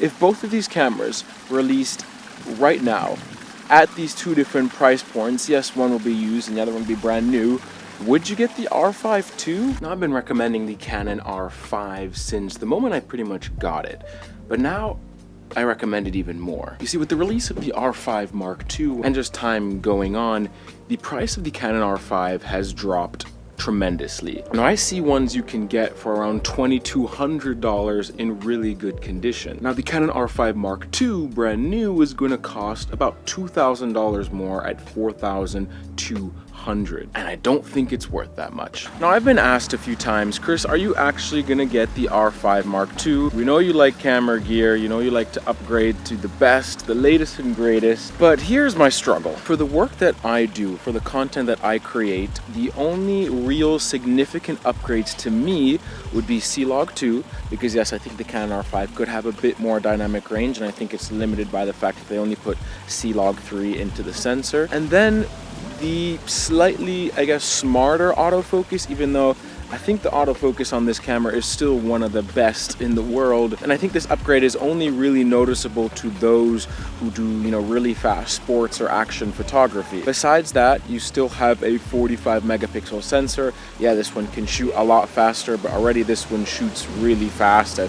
If both of these cameras released right now at these two different price points, yes, one will be used and the other one will be brand new, would you get the R5 II? Now, I've been recommending the Canon R5 since the moment I pretty much got it, but now I recommend it even more. You see, with the release of the R5 Mark II and just time going on, the price of the Canon R5 has dropped tremendously. Now, I see ones you can get for around $2,200 in really good condition. Now, the Canon R5 Mark II brand new is going to cost about $2,000 more at $4,200. And I don't think it's worth that much. Now, I've been asked a few times, Chris, are you actually gonna get the R5 Mark II? We know you like camera gear, you know you like to upgrade to the best, the latest and greatest, but here's my struggle. For the work that I do, for the content that I create, the only real significant upgrades to me would be C-Log 2, because yes, I think the Canon R5 could have a bit more dynamic range, and I think it's limited by the fact that they only put C-Log 3 into the sensor. And then the slightly, I guess, smarter autofocus, even though I think the autofocus on this camera is still one of the best in the world. And I think this upgrade is only really noticeable to those who do, really fast sports or action photography. Besides that, you still have a 45 megapixel sensor. Yeah, this one can shoot a lot faster, but already this one shoots really fast at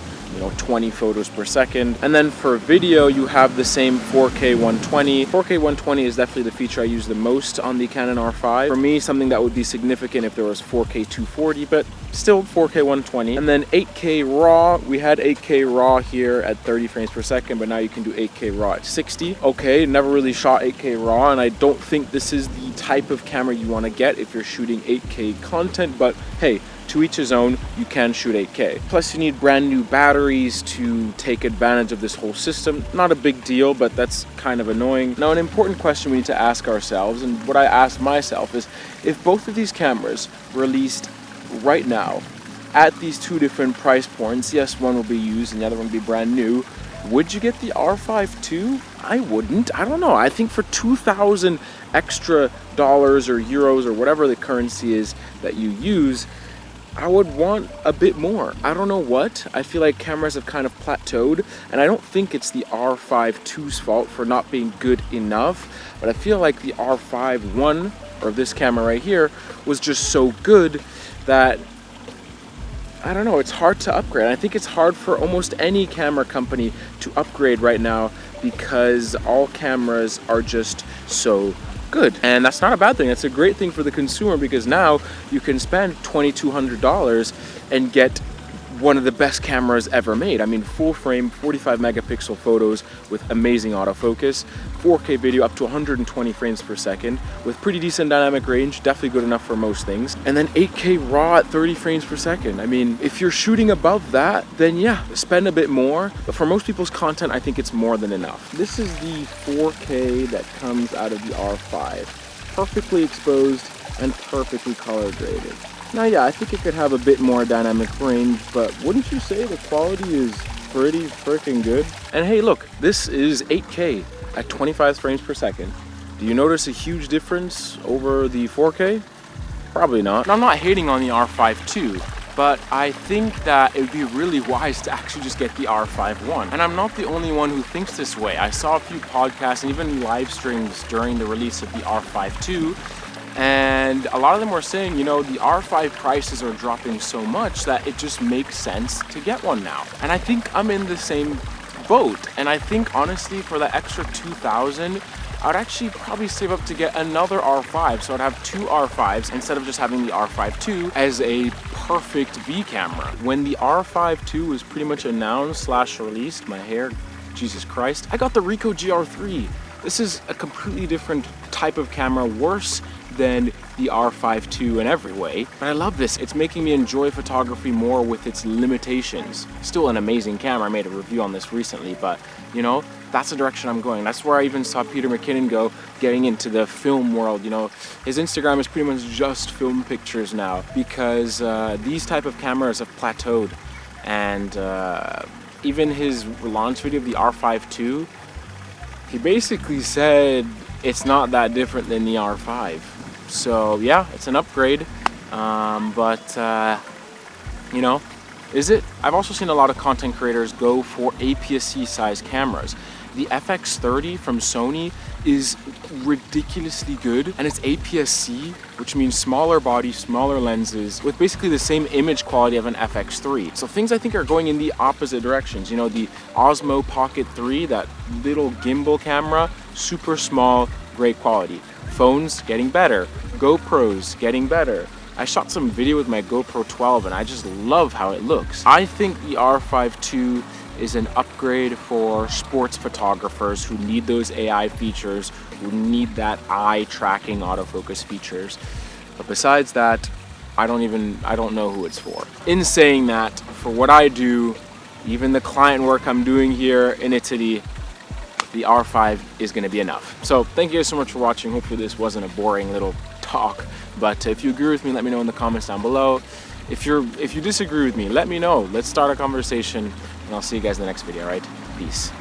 20 photos per second. And then for video, you have the same 4K 120. 4K 120 is definitely the feature I use the most on the Canon R5. For me, something that would be significant if there was 4K 240, but still 4K 120. And then 8K RAW, we had 8K RAW here at 30 frames per second, but now you can do 8K RAW at 60. Okay, never really shot 8K RAW, and I don't think this is the type of camera you want to get if you're shooting 8K content, but hey, to each his own, you can shoot 8K. Plus, you need brand new batteries to take advantage of this whole system. Not a big deal, but that's kind of annoying. Now, an important question we need to ask ourselves, and what I asked myself, is if both of these cameras released right now at these two different price points, yes, one will be used and the other one will be brand new, would you get the R5 II? I wouldn't. I don't know. I think for 2,000 extra dollars or euros or whatever the currency is that you use, I would want a bit more. I don't know what. I feel like cameras have kind of plateaued, and I don't think it's the R5 II's fault for not being good enough, but I feel like the R5 I, or this camera right here, was just so good that, I don't know, it's hard to upgrade. I think it's hard for almost any camera company to upgrade right now because all cameras are just so good. And that's not a bad thing. That's a great thing for the consumer, because now you can spend $2,200 and get one of the best cameras ever made. I mean, full frame, 45 megapixel photos with amazing autofocus, 4K video up to 120 frames per second with pretty decent dynamic range, definitely good enough for most things. And then 8K RAW at 30 frames per second. I mean, if you're shooting above that, then yeah, spend a bit more. But for most people's content, I think it's more than enough. This is the 4K that comes out of the R5. Perfectly exposed and perfectly color graded. Now, yeah, I think it could have a bit more dynamic range, but wouldn't you say the quality is pretty freaking good? And hey, look, this is 8K at 25 frames per second. Do you notice a huge difference over the 4K? Probably not. And I'm not hating on the R5 II, but I think that it would be really wise to actually just get the R5 I. And I'm not the only one who thinks this way. I saw a few podcasts and even live streams during the release of the R5 II, and a lot of them were saying, the R5 prices are dropping so much that it just makes sense to get one now. And I think I'm in the same boat. And I think, honestly, for that extra 2,000, I'd actually probably save up to get another R5. So I'd have two R5s instead of just having the R5 II as a perfect B camera. When the R5 II was pretty much announced / released, my hair, Jesus Christ, I got the Ricoh GR3. This is a completely different type of camera, worse than the R5 II in every way, but I love this. It's making me enjoy photography more with its limitations. Still an amazing camera. I made a review on this recently, but that's the direction I'm going. That's where I even saw Peter McKinnon go, getting into the film world. His Instagram is pretty much just film pictures now, because these type of cameras have plateaued. And even his launch video of the R5 II, he basically said it's not that different than the R5. So yeah, it's an upgrade, but Is it? I've also seen a lot of content creators go for APS-C size cameras. The FX30 from Sony is ridiculously good, and it's APS-C, which means smaller body, smaller lenses, with basically the same image quality of an FX3. So things I think are going in the opposite directions. You know, the Osmo Pocket 3, that little gimbal camera, super small, great quality. Phones getting better, GoPros getting better. I shot some video with my GoPro 12 and I just love how it looks. I think the R5 II is an upgrade for sports photographers who need those AI features, who need that eye tracking autofocus features. But besides that, I don't know who it's for. In saying that, for what I do, even the client work I'm doing here in Italy, the R5 is going to be enough. So thank you guys so much for watching. Hopefully this wasn't a boring little talk, but if you agree with me, let me know in the comments down below. If you disagree with me, let me know. Let's start a conversation, and I'll see you guys in the next video, all right? Peace.